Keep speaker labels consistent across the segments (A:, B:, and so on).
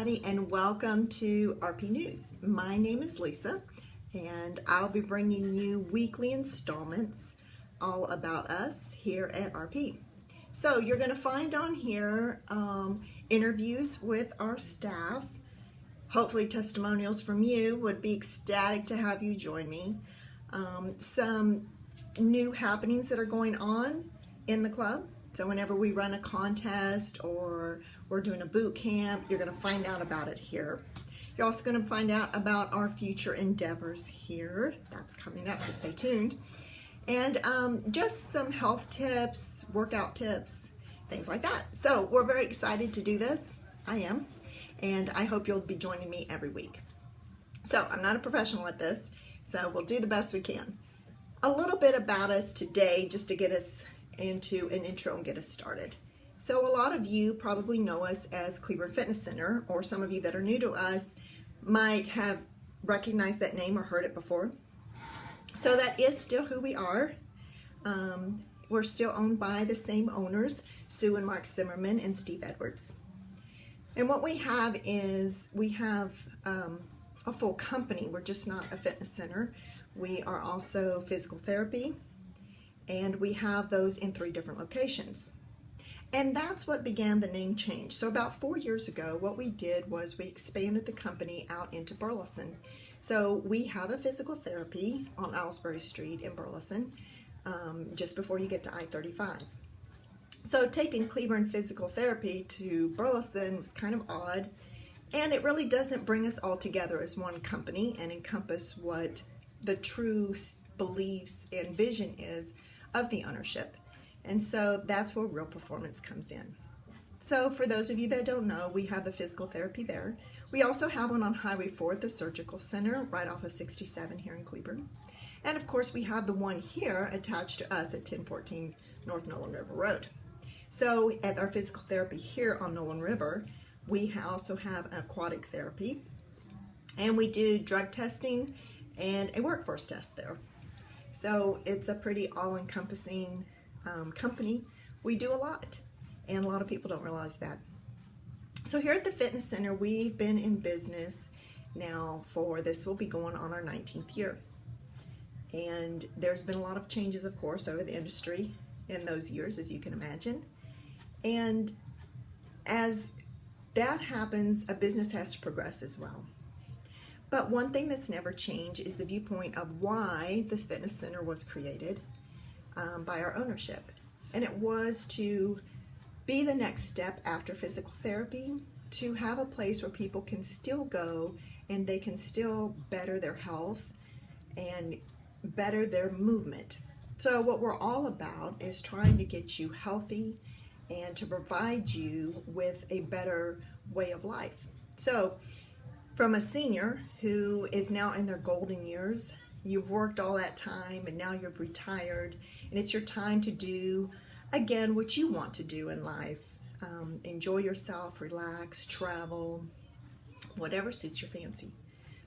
A: everybody, and welcome to RP News. My name is Lisa, and I'll be bringing you weekly installments all about us here at RP. So you're going to find on here interviews with our staff, hopefully testimonials from you. Would be ecstatic to have you join me. Some new happenings that are going on in the club. So whenever we run a contest or we're doing a boot camp, you're going to find out about it here. You're also going to find out about our future endeavors here. That's coming up, so stay tuned. And just some health tips, workout tips, things like that. So we're very excited to do this. I am. And I hope you'll be joining me every week. So I'm not a professional at this, so we'll do the best we can. A little bit about us today, just to get us into an intro and get us started. So a lot of you probably know us as Cleveland Fitness Center, or some of you that are new to us might have recognized that name or heard it before. So that is still who we are. We're still owned by the same owners, Sue and Mark Zimmerman and Steve Edwards. And what we have is we have a full company. We're just not a fitness center. We are also physical therapy, and we have those in 3 different locations. And that's what began the name change. So about 4 years ago, what we did was we expanded the company out into Burleson. So we have a physical therapy on Aylesbury Street in Burleson, just before you get to I-35. So taking Cleveland Physical Therapy to Burleson was kind of odd, and it really doesn't bring us all together as one company and encompass what the true beliefs and vision is of the ownership. And so that's where realPerformance comes in. So for those of you that don't know, we have the physical therapy there. We also have one on Highway 4 at the Surgical Center, right off of 67 here in Cleveland. And of course, we have the one here attached to us at 1014 North Nolan River Road. So at our physical therapy here on Nolan River, we also have aquatic therapy, and we do drug testing and a workforce test there. So it's a pretty all-encompassing company. We do a lot, and a lot of people don't realize that. So here at the fitness center, we've been in business now for, this will be going on our 19th year. And there's been a lot of changes, of course, over the industry in those years, as you can imagine. And as that happens, a business has to progress as well. But one thing that's never changed is the viewpoint of why this fitness center was created by our ownership. And it was to be the next step after physical therapy, to have a place where people can still go and they can still better their health and better their movement. So what we're all about is trying to get you healthy and to provide you with a better way of life. So from a senior who is now in their golden years, you've worked all that time and now you've retired, and it's your time to do, again, what you want to do in life. Enjoy yourself, relax, travel, whatever suits your fancy.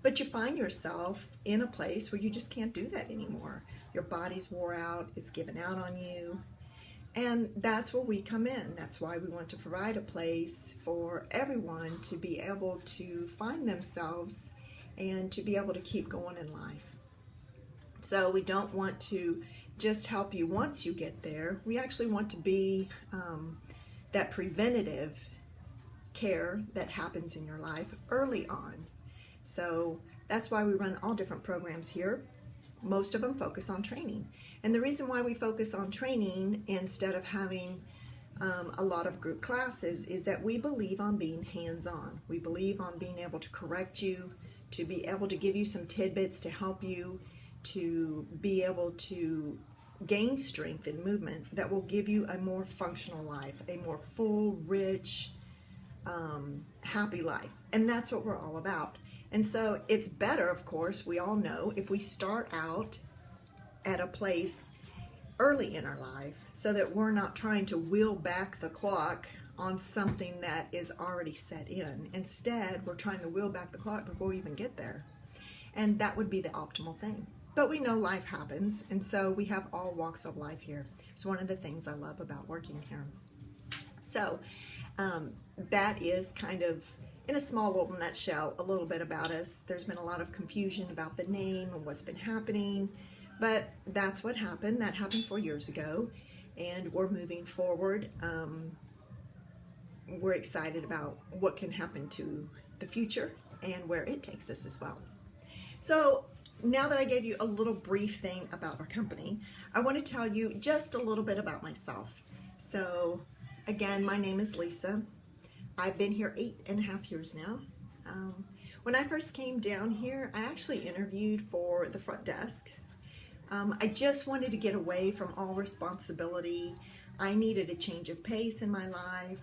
A: But you find yourself in a place where you just can't do that anymore. Your body's wore out, it's given out on you. And that's where we come in. That's why we want to provide a place for everyone to be able to find themselves and to be able to keep going in life. So we don't want to just help you once you get there. We actually want to be that preventative care that happens in your life early on. So that's why we run all different programs here. Most of them focus on training. And the reason why we focus on training instead of having a lot of group classes is that we believe on being hands-on. We believe on being able to correct you, to be able to give you some tidbits to help you to be able to gain strength and movement that will give you a more functional life, a more full, rich, happy life. And that's what we're all about. And so it's better, of course, we all know, if we start out at a place early in our life so that we're not trying to wheel back the clock on something that is already set in. Instead, we're trying to wheel back the clock before we even get there. And that would be the optimal thing. But we know life happens, and so we have all walks of life here. It's one of the things I love about working here. So that is kind of in a small little nutshell, a little bit about us. There's been a lot of confusion about the name and what's been happening, but that's what happened. That happened 4 years ago, and we're moving forward. We're excited about what can happen to the future and where it takes us as well. So now that I gave you a little brief thing about our company, I want to tell you just a little bit about myself. So again, my name is Lisa. I've been here 8.5 years now. When I first came down here, I actually interviewed for the front desk. I just wanted to get away from all responsibility. I needed a change of pace in my life.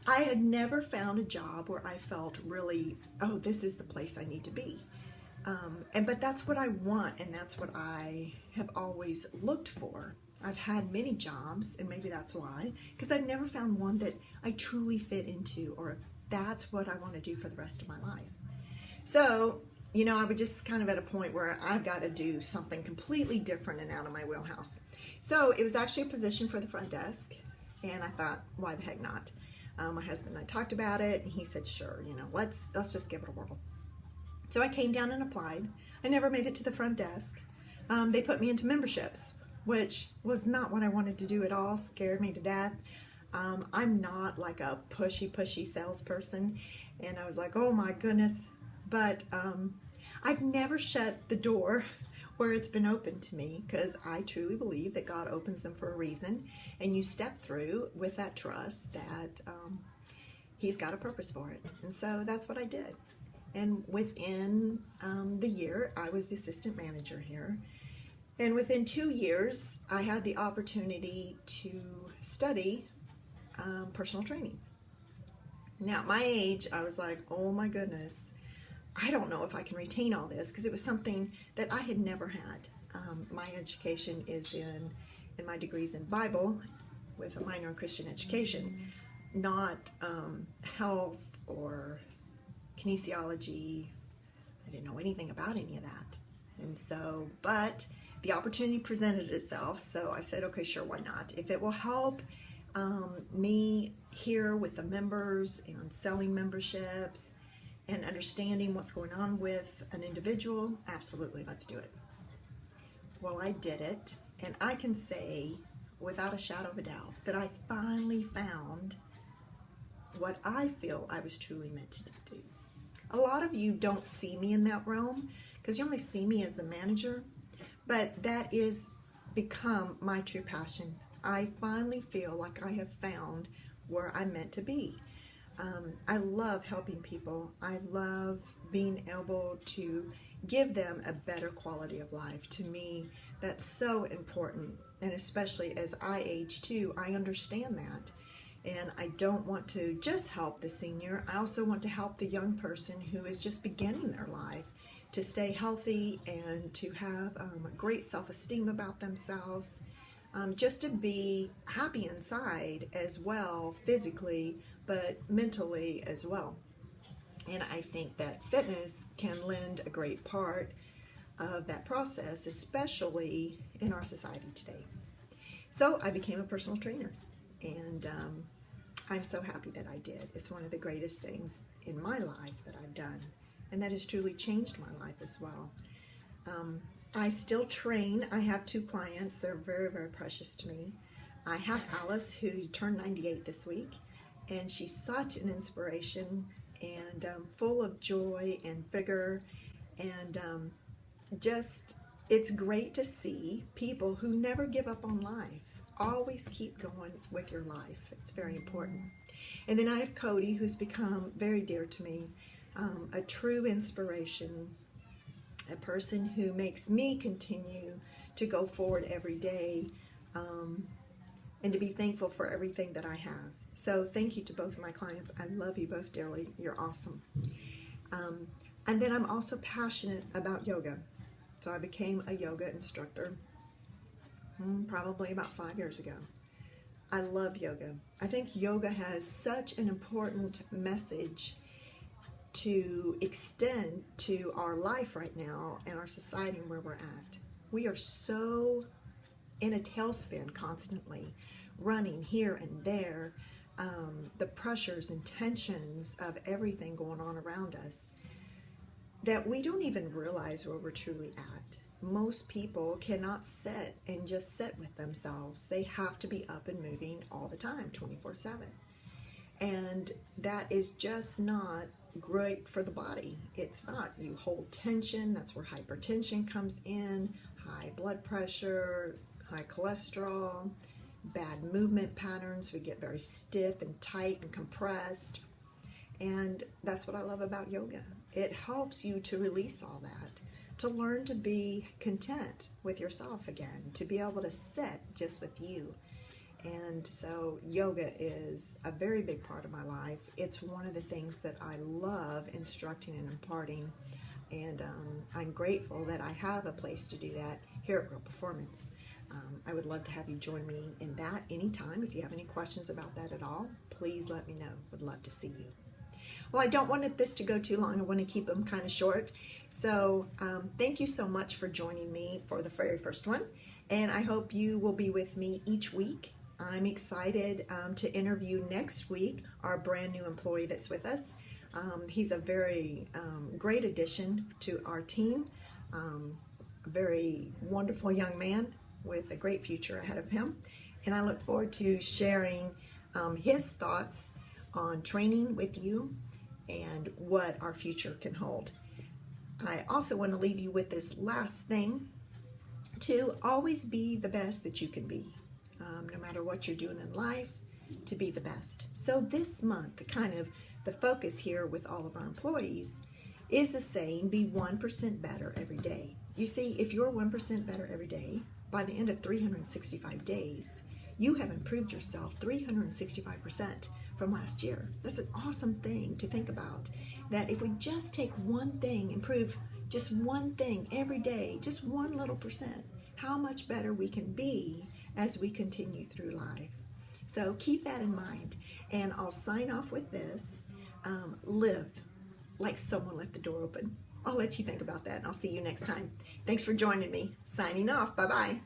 A: I had never found a job where I felt really, oh, this is the place I need to be. But that's what I want, and that's what I have always looked for. I've had many jobs, and maybe that's why, because I've never found one that I truly fit into, or that's what I want to do for the rest of my life. So, I was just kind of at a point where I've got to do something completely different and out of my wheelhouse. So it was actually a position for the front desk, and I thought, why the heck not? My husband and I talked about it, and he said, sure, let's just give it a whirl. So I came down and applied. I never made it to the front desk. They put me into memberships, which was not what I wanted to do at all, scared me to death. I'm not like a pushy salesperson, and I was like, oh my goodness. But I've never shut the door where it's been open to me, because I truly believe that God opens them for a reason, and you step through with that trust that He's got a purpose for it. And so that's what I did. And within the year, I was the assistant manager here. And within 2 years, I had the opportunity to study personal training. Now, at my age, I was like, oh my goodness, I don't know if I can retain all this, because it was something that I had never had. My education is in my degrees in Bible with a minor in Christian education, not health or kinesiology. I didn't know anything about any of that. And so, but the opportunity presented itself, so I said, okay, sure, why not? If it will help me here with the members and selling memberships and understanding what's going on with an individual, absolutely, let's do it. Well, I did it, and I can say without a shadow of a doubt that I finally found what I feel I was truly meant to do. A lot of you don't see me in that realm because you only see me as the manager, but that is become my true passion. I finally feel like I have found where I'm meant to be. I love helping people. I love being able to give them a better quality of life. To me, that's so important, and especially as I age too, I understand that. And I don't want to just help the senior. I also want to help the young person who is just beginning their life to stay healthy and to have a great self-esteem about themselves, just to be happy inside as well, physically, but mentally as well. And I think that fitness can lend a great part of that process, especially in our society today. So I became a personal trainer, and I'm so happy that I did. It's one of the greatest things in my life that I've done, and that has truly changed my life as well. I still train. I have 2 clients. They're very, very precious to me. I have Alice, who turned 98 this week, and she's such an inspiration and full of joy and vigor, and just, it's great to see people who never give up on life. Always keep going with your life. It's very important. And then I have Cody, who's become very dear to me, a true inspiration, a person who makes me continue to go forward every day, and to be thankful for everything that I have. So thank you to both of my clients. I love you both dearly. You're awesome. And then I'm also passionate about yoga. So I became a yoga instructor probably about 5 years ago. I love yoga. I think yoga has such an important message to extend to our life right now and our society and where we're at. We are so in a tailspin constantly, running here and there, the pressures and tensions of everything going on around us, that we don't even realize where we're truly at. Most people cannot sit and just sit with themselves. They have to be up and moving all the time, 24/7. And that is just not great for the body. It's not. You hold tension. That's where hypertension comes in, high blood pressure, high cholesterol, bad movement patterns. We get very stiff and tight and compressed. And that's what I love about yoga. It helps you to release all that, to learn to be content with yourself again, to be able to sit just with you. And so yoga is a very big part of my life. It's one of the things that I love instructing and imparting. And I'm grateful that I have a place to do that here at Real Performance. I would love to have you join me in that anytime. If you have any questions about that at all, please let me know. Would love to see you. Well, I don't want this to go too long. I want to keep them kind of short. So thank you so much for joining me for the very first one. And I hope you will be with me each week. I'm excited to interview next week our brand new employee that's with us. He's a very great addition to our team. A very wonderful young man with a great future ahead of him. And I look forward to sharing his thoughts on training with you and what our future can hold. I also want to leave you with this last thing, to always be the best that you can be, no matter what you're doing in life, to be the best. So this month, the focus here with all of our employees is the saying, be 1% better every day. You see, if you're 1% better every day, by the end of 365 days, you have improved yourself 365% from last year. That's an awesome thing to think about, that if we just take one thing, improve just one thing every day, just one little percent, how much better we can be as we continue through life. So keep that in mind. And I'll sign off with this. Live like someone left the door open. I'll let you think about that, and I'll see you next time. Thanks for joining me. Signing off. Bye-bye.